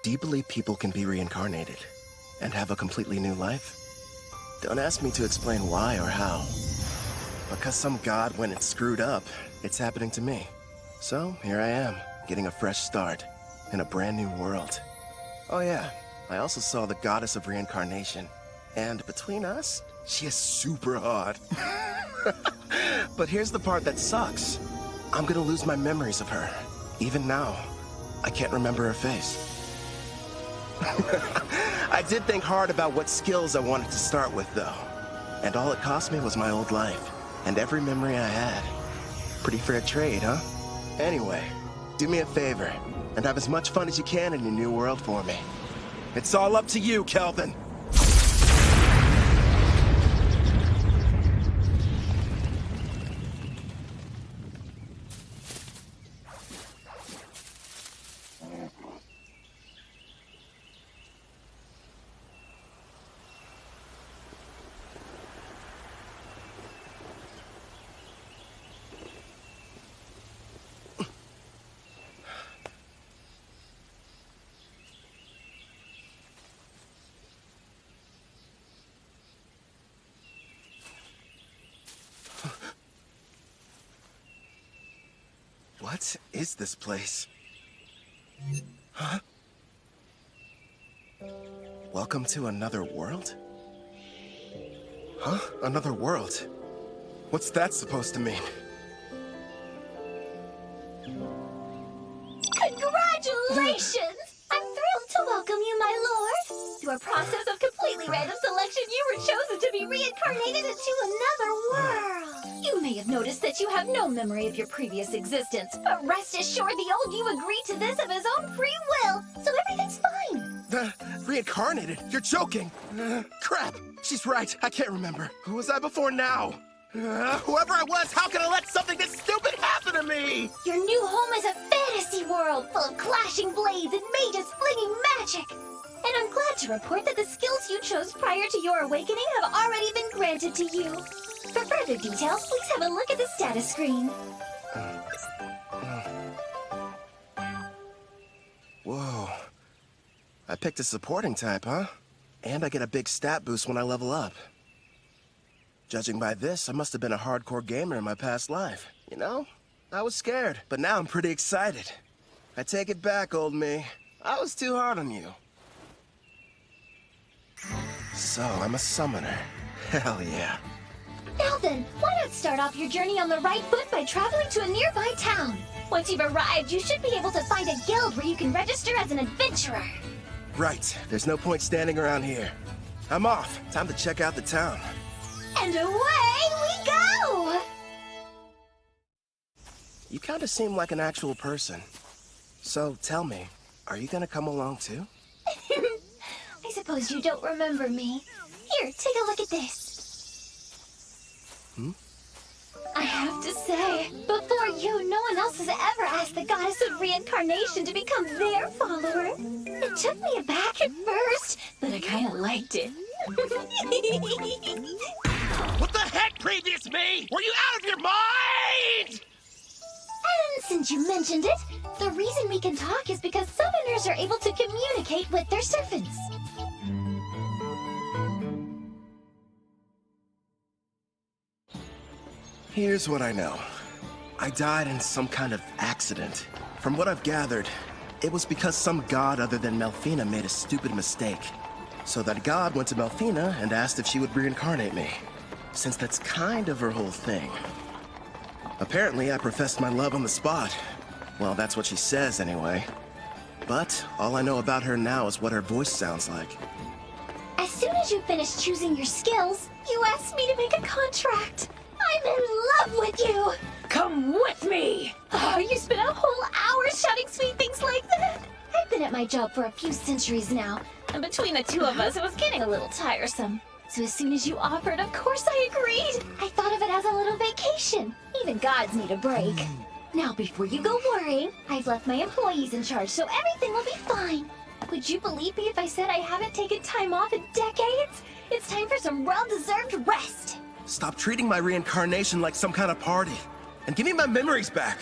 Do you believe people can be reincarnated and have a completely new life? Don't ask me to explain why or how. Because some god went and screwed up, it's happening to me. So, here I am, getting a fresh start, in a brand new world. Oh yeah, I also saw the goddess of reincarnation. And between us, she is super hot. But here's the part that sucks. I'm gonna lose my memories of her. Even now, I can't remember her face. I did think hard about what skills I wanted to start with, though. And all it cost me was my old life, and every memory I had. Pretty fair trade, huh? Anyway, do me a favor, and have as much fun as you can in your new world for me. It's all up to you, Kelvin. What is this place? Huh? Welcome to another world? Huh? Another world? What's that supposed to mean? Congratulations! I'm thrilled to welcome you, my lord. Through a process of completely random selection, you were chosen to be reincarnated into another world. You may have noticed that you have no memory of your previous existence, but rest assured the old you agreed to this of his own free will, so everything's fine. Reincarnated? You're joking! Crap! She's right, I can't remember. Who was I before now? Whoever I was, how can I let something this stupid happen to me? Your new home is a fantasy world full of clashing blades and mages flinging magic. And I'm glad to report that the skills you chose prior to your awakening have already been granted to you. For further details, please have a look at the status screen. Whoa. I picked a supporting type, huh? And I get a big stat boost when I level up. Judging by this, I must have been a hardcore gamer in my past life. You know, I was scared, but now I'm pretty excited. I take it back, old me. I was too hard on you. So, I'm a summoner. Hell yeah. Now then, why not start off your journey on the right foot by traveling to a nearby town? Once you've arrived, you should be able to find a guild where you can register as an adventurer. Right. There's no point standing around here. I'm off. Time to check out the town. And away we go! You kind of seem like an actual person. So, tell me, are you gonna come along too? I suppose you don't remember me. Here, take a look at this. I have to say, before you, no one else has ever asked the goddess of reincarnation to become their follower. It took me aback at first, but I kind of liked it. What the heck, previous me? Were you out of your mind? And since you mentioned it, the reason we can talk is because summoners are able to communicate with their servants. Here's what I know. I died in some kind of accident. From what I've gathered, it was because some god other than Melfina made a stupid mistake. So that god went to Melfina and asked if she would reincarnate me, since that's kind of her whole thing. Apparently, I professed my love on the spot. Well, that's what she says anyway. But all I know about her now is what her voice sounds like. As soon as you finish choosing your skills, you asked me to make a contract. I'm in love with you! Come with me! Oh, you spent a whole hour shouting sweet things like that? I've been at my job for a few centuries now, and between the two of us, it was getting a little tiresome. So as soon as you offered, of course I agreed. I thought of it as a little vacation. Even gods need a break. Now, before you go worrying, I've left my employees in charge, so everything will be fine. Would you believe me if I said I haven't taken time off in decades? It's time for some well-deserved rest. Stop treating my reincarnation like some kind of party. And give me my memories back.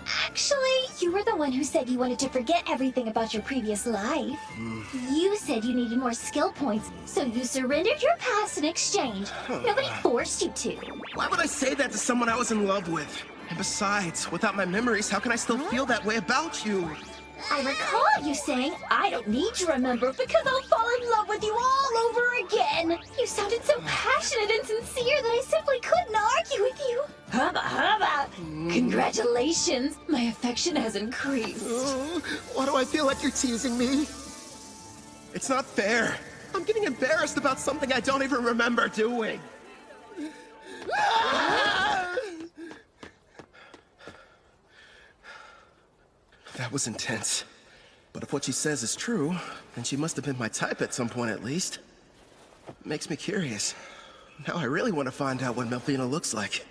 Actually, you were the one who said you wanted to forget everything about your previous life. You said you needed more skill points, so you surrendered your past in exchange. Nobody forced you to. Why would I say that to someone I was in love with? And besides, without my memories, how can I still feel that way about you? I recall you saying, I don't need to remember because I'll fall in love with you all over again. You sounded so passionate and sincere that I simply couldn't argue with you. Hubba hubba! Congratulations, my affection has increased. Why do I feel like you're teasing me? It's not fair. I'm getting embarrassed about something I don't even remember doing. That was intense. But if what she says is true, then she must have been my type at some point at least. Makes me curious. Now I really want to find out what Melfina looks like.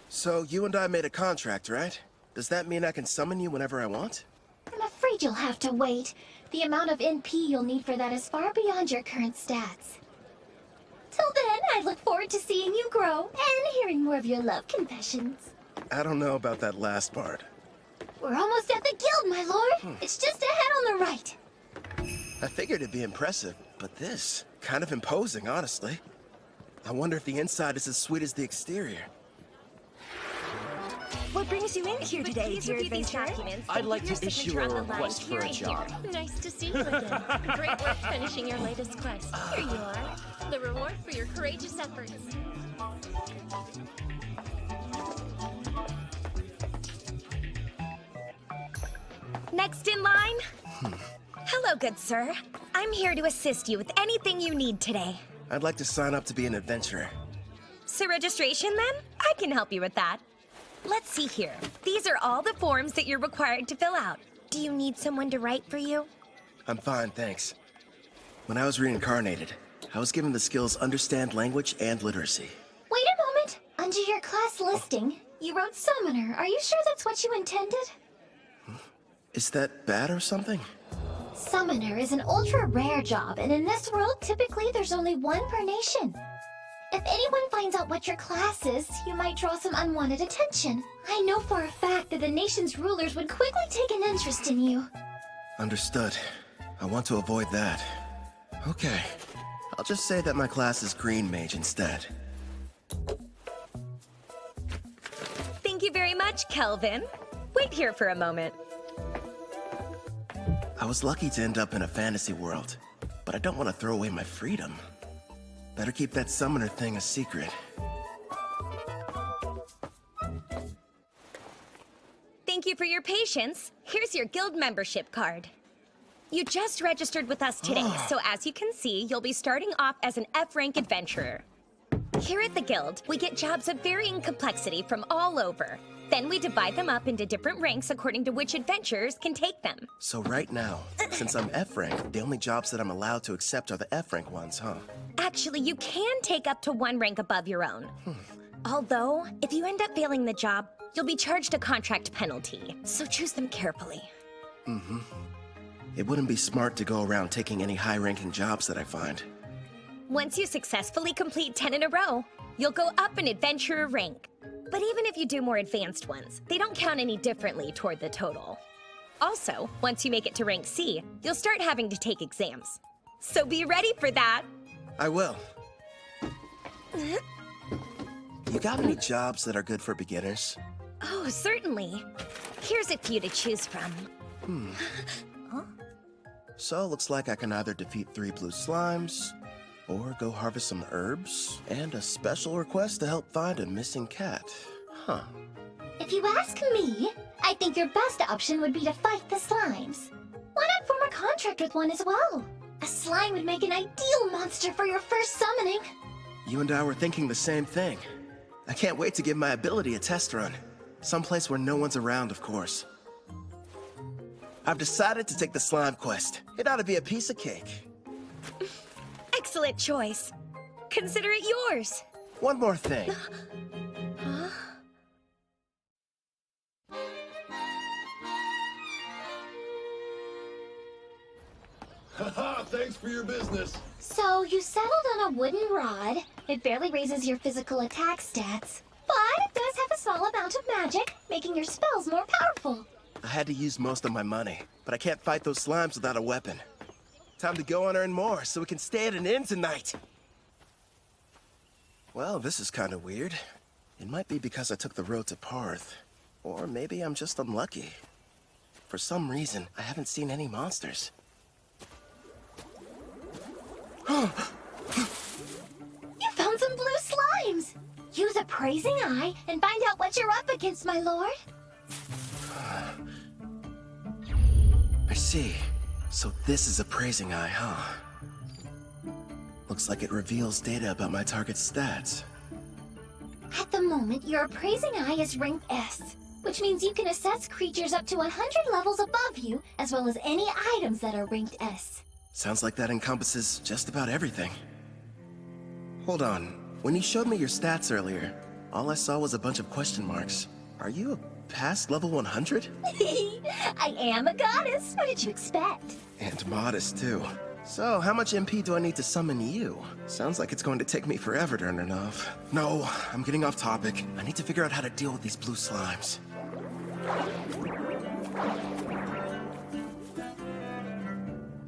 So you and I made a contract, right? Does that mean I can summon you whenever I want? I'm afraid you'll have to wait. The amount of NP you'll need for that is far beyond your current stats. Till then, I look forward to seeing you grow and hearing more of your love confessions. I don't know about that last part. We're almost at the guild, my lord. It's just ahead on the right. I figured it'd be impressive, but this, kind of imposing, honestly. I wonder if the inside is as sweet as the exterior. What brings you in here today, dear adventurer? I'd like to issue a request for a job. Nice to see you again. Great work finishing your latest quest. Here you are. The reward for your courageous efforts. Next in line? Hello, good sir. I'm here to assist you with anything you need today. I'd like to sign up to be an adventurer. So registration, then? I can help you with that. Let's see here. These are all the forms that you're required to fill out. Do you need someone to write for you? I'm fine, thanks. When I was reincarnated, I was given the skills Understand Language and Literacy. Wait a moment. Under your class listing, you wrote Summoner. Are you sure that's what you intended? Is that bad or something? Summoner is an ultra-rare job, and in this world, typically there's only one per nation. If anyone finds out what your class is, you might draw some unwanted attention. I know for a fact that the nation's rulers would quickly take an interest in you. Understood. I want to avoid that. Okay. I'll just say that my class is Green Mage instead. Thank you very much, Kelvin. Wait here for a moment. I was lucky to end up in a fantasy world, but I don't want to throw away my freedom. Better keep that summoner thing a secret. Thank you for your patience. Here's your guild membership card. You just registered with us today, so as you can see, you'll be starting off as an F-rank adventurer. Here at the guild, we get jobs of varying complexity from all over. Then we divide them up into different ranks according to which adventurers can take them. So right now, since I'm F-rank, the only jobs that I'm allowed to accept are the F-rank ones, huh? Actually, you can take up to one rank above your own. Although, if you end up failing the job, you'll be charged a contract penalty. So choose them carefully. It wouldn't be smart to go around taking any high-ranking jobs that I find. Once you successfully complete 10 in a row, you'll go up an adventurer rank. But even if you do more advanced ones, they don't count any differently toward the total. Also, once you make it to rank C, you'll start having to take exams. So be ready for that! I will. You got any jobs that are good for beginners? Oh, certainly. Here's a few to choose from. So, looks like I can either defeat 3 blue slimes, or go harvest some herbs, and a special request to help find a missing cat. Huh. If you ask me, I think your best option would be to fight the slimes. Why not form a contract with one as well? A slime would make an ideal monster for your first summoning. You and I were thinking the same thing. I can't wait to give my ability a test run. Someplace where no one's around, of course. I've decided to take the slime quest. It ought to be a piece of cake. Excellent choice. Consider it yours. One more thing. Haha, thanks for your business. So, you settled on a wooden rod. It barely raises your physical attack stats, but it does have a small small amount of magic, making your spells more powerful. I had to use most of my money, but I can't fight those slimes without a weapon. Time to go and earn more so we can stay at an inn tonight. Well, this is kind of weird. It might be because I took the road to Parth, or maybe I'm just unlucky. For some reason, I haven't seen any monsters. You found some blue slimes! Use appraising eye and find out what you're up against, my lord. I see. So this is appraising eye, huh? Looks like it reveals data about my target's stats. At the moment, your appraising eye is ranked S, which means you can assess creatures up to 100 levels above you, as well as any items that are ranked S. Sounds like that encompasses just about everything. Hold on. When you showed me your stats earlier, all I saw was a bunch of question marks. Are you past level 100? I am a goddess. What did you expect? And modest, too. So, how much MP do I need to summon you? Sounds like it's going to take me forever to earn enough. No, I'm getting off topic. I need to figure out how to deal with these blue slimes.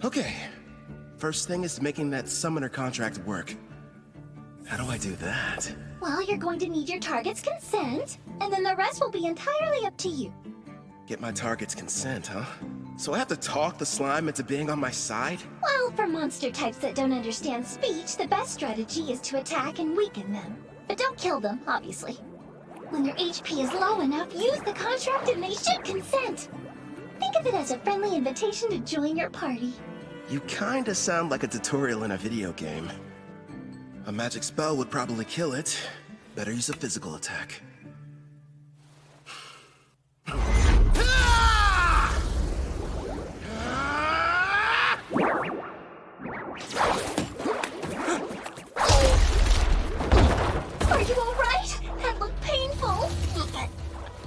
Okay. First thing is making that summoner contract work. How do I do that? Well, you're going to need your target's consent, and then the rest will be entirely up to you. Get my target's consent, huh? So I have to talk the slime into being on my side? Well, for monster types that don't understand speech, the best strategy is to attack and weaken them. But don't kill them, obviously. When your HP is low enough, use the contract and they should consent. Think of it as a friendly invitation to join your party. You kinda sound like a tutorial in a video game. A magic spell would probably kill it. Better use a physical attack. Are you alright? That looked painful.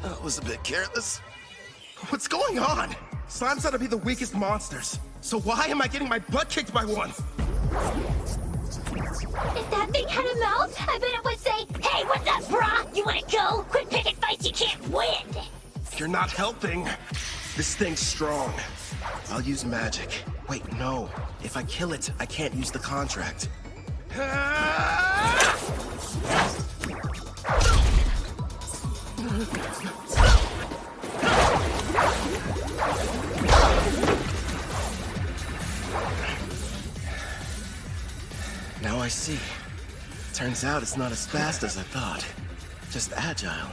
That was a bit careless. What's going on? Slimes ought to be the weakest monsters. So why am I getting my butt kicked by one? If that thing had a mouth, I bet it would say, "Hey, what's up, brah? You wanna go? Quit picking fights you can't win!" You're not helping. This thing's strong. I'll use magic. Wait, no. If I kill it, I can't use the contract. Now I see. Turns out it's not as fast as I thought. Just agile,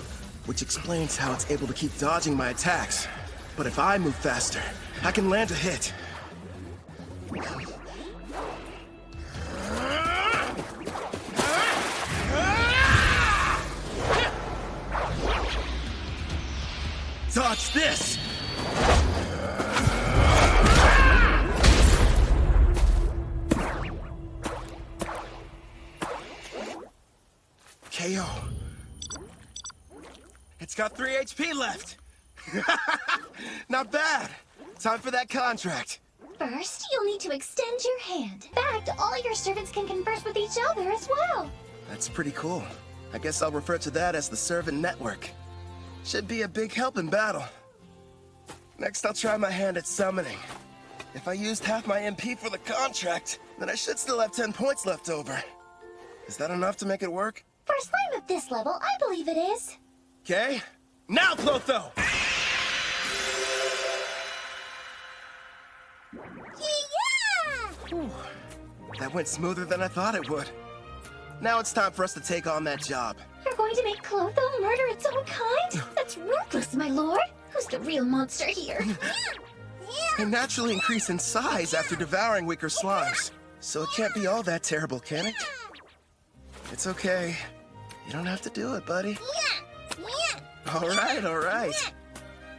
which explains how it's able to keep dodging my attacks. But if I move faster, I can land a hit. Dodge this! KO. It's got 3 HP left. Not bad. Time for that contract. First, you'll need to extend your hand. In fact, all your servants can converse with each other as well. That's pretty cool. I guess I'll refer to that as the servant network. Should be a big help in battle. Next, I'll try my hand at summoning. If I used half my MP for the contract, then I should still have 10 points left over. Is that enough to make it work? For a slime of this level, I believe it is. Okay. Now, Clotho! Yeah! That went smoother than I thought it would. Now it's time for us to take on that job. You're going to make Clotho murder its own kind? That's ruthless, my lord. Who's the real monster here? They naturally increase in size after devouring weaker slimes. So it can't be all that terrible, can it? It's okay. You don't have to do it, buddy. All right.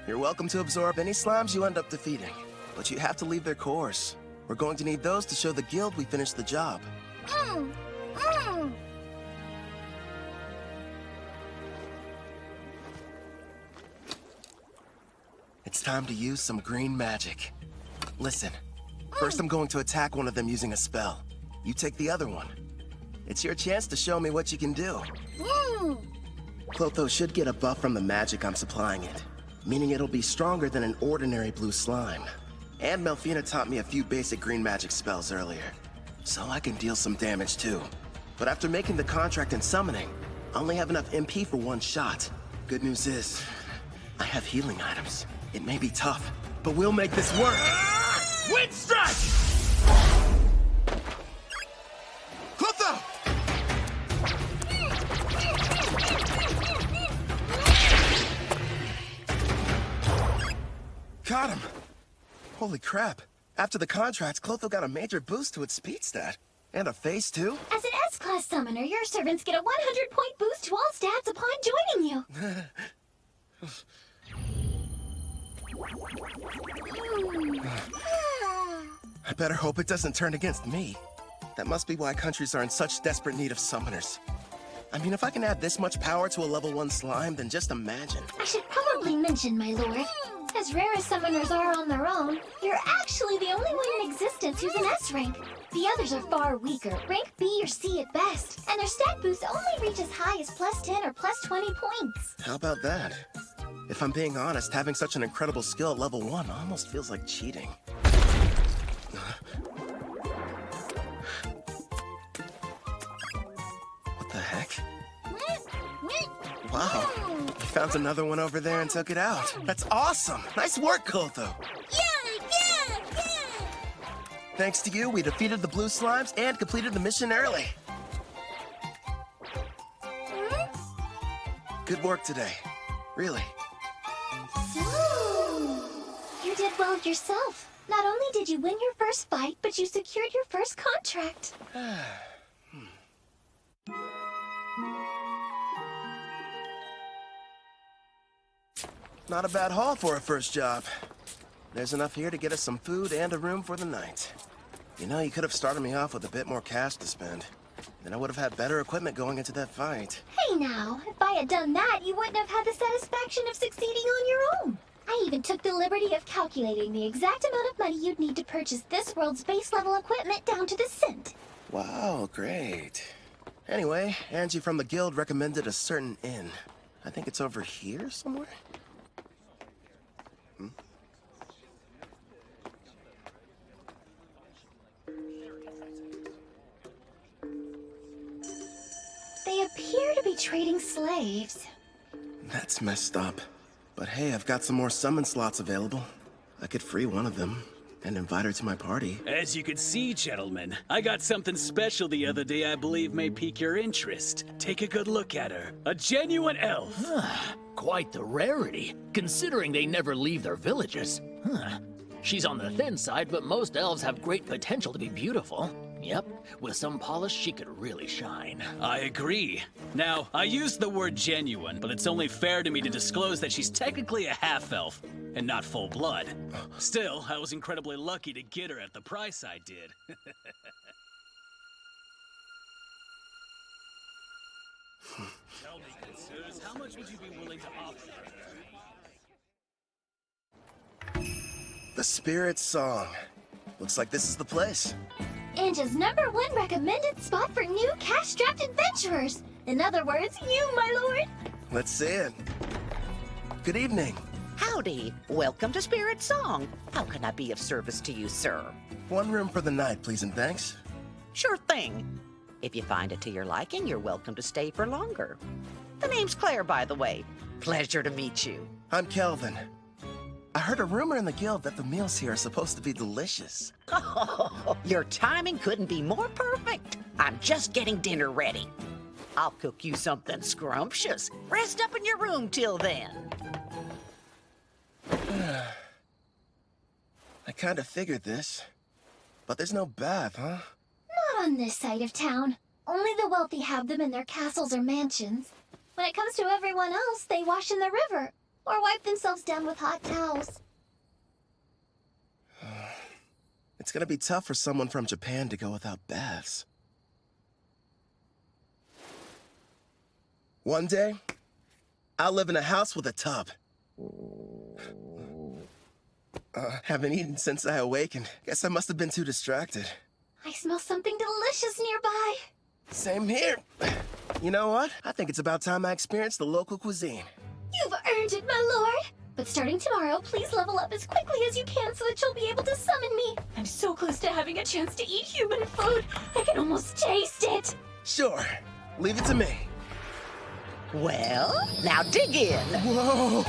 You're welcome to absorb any slimes you end up defeating. But you have to leave their cores. We're going to need those to show the guild we finished the job. It's time to use some green magic. Listen, first I'm going to attack one of them using a spell. You take the other one. It's your chance to show me what you can do. Clotho should get a buff from the magic I'm supplying it, meaning it'll be stronger than an ordinary blue slime. And Melfina taught me a few basic green magic spells earlier, so I can deal some damage too. But after making the contract and summoning, I only have enough MP for one shot. Good news is, I have healing items. It may be tough, but we'll make this work! Wind strike! Clotho! Got him! Holy crap. After the contract, Clotho got a major boost to its speed stat. And a face, too. As an S-Class summoner, your servants get a 100-point boost to all stats upon joining you. I better hope it doesn't turn against me. That must be why countries are in such desperate need of summoners. I mean, if I can add this much power to a level 1 slime, then just imagine. I should probably mention, my lord, as rare as summoners are on their own, you're actually the only one in existence who's an S rank. The others are far weaker, rank B or C at best, and their stat boosts only reach as high as +10 or +20 points. How about that? If I'm being honest, having such an incredible skill at level 1 almost feels like cheating. What the heck? Wow, you found another one over there and took it out. That's awesome! Nice work, Clotho! Yeah! Thanks to you, we defeated the blue slimes and completed the mission early. Good work today. Really. You did well yourself. Not only did you win your first fight, but you secured your first contract. Not a bad haul for a first job. There's enough here to get us some food and a room for the night. You know, you could have started me off with a bit more cash to spend. Then I would have had better equipment going into that fight. Hey now, if I had done that, you wouldn't have had the satisfaction of succeeding on your own. I even took the liberty of calculating the exact amount of money you'd need to purchase this world's base level equipment down to the cent. Wow, great. Anyway, Angie from the guild recommended a certain inn. I think it's over here somewhere? They appear to be trading slaves. That's messed up. But hey, I've got some more summon slots available. I could free one of them and invite her to my party. As you can see, gentlemen, I got something special the other day I believe may pique your interest. Take a good look at her. A genuine elf. Quite the rarity, considering they never leave their villages. She's on the thin side, but most elves have great potential to be beautiful. Yep, with some polish, she could really shine. I agree. Now, I used the word genuine, but it's only fair to me to disclose that she's technically a half-elf, and not full-blood. Still, I was incredibly lucky to get her at the price I did. Tell me, good sirs, how much would you be willing to offer? The Spirit Song. Looks like this is the place. Anja's #1 recommended spot for new cash-strapped adventurers. In other words, you, my lord. Let's see it. Good evening. Howdy. Welcome to Spirit Song. How can I be of service to you, sir? One room for the night, please and thanks. Sure thing. If you find it to your liking, you're welcome to stay for longer. The name's Claire, by the way. Pleasure to meet you. I'm Kelvin. I heard a rumor in the guild that the meals here are supposed to be delicious. Oh, your timing couldn't be more perfect. I'm just getting dinner ready. I'll cook you something scrumptious. Rest up in your room till then. I kind of figured this. But there's no bath, huh? Not on this side of town. Only the wealthy have them in their castles or mansions. When it comes to everyone else, they wash in the river or wipe themselves down with hot towels. It's gonna be tough for someone from Japan to go without baths. One day, I'll live in a house with a tub. Haven't eaten since I awakened. Guess I must have been too distracted. I smell something delicious nearby. Same here. You know what? I think it's about time I experienced the local cuisine. You've earned it, my lord. But starting tomorrow, please level up as quickly as you can so that you'll be able to summon me. I'm so close to having a chance to eat human food. I can almost taste it. Sure. Leave it to me. Well, now dig in. Whoa!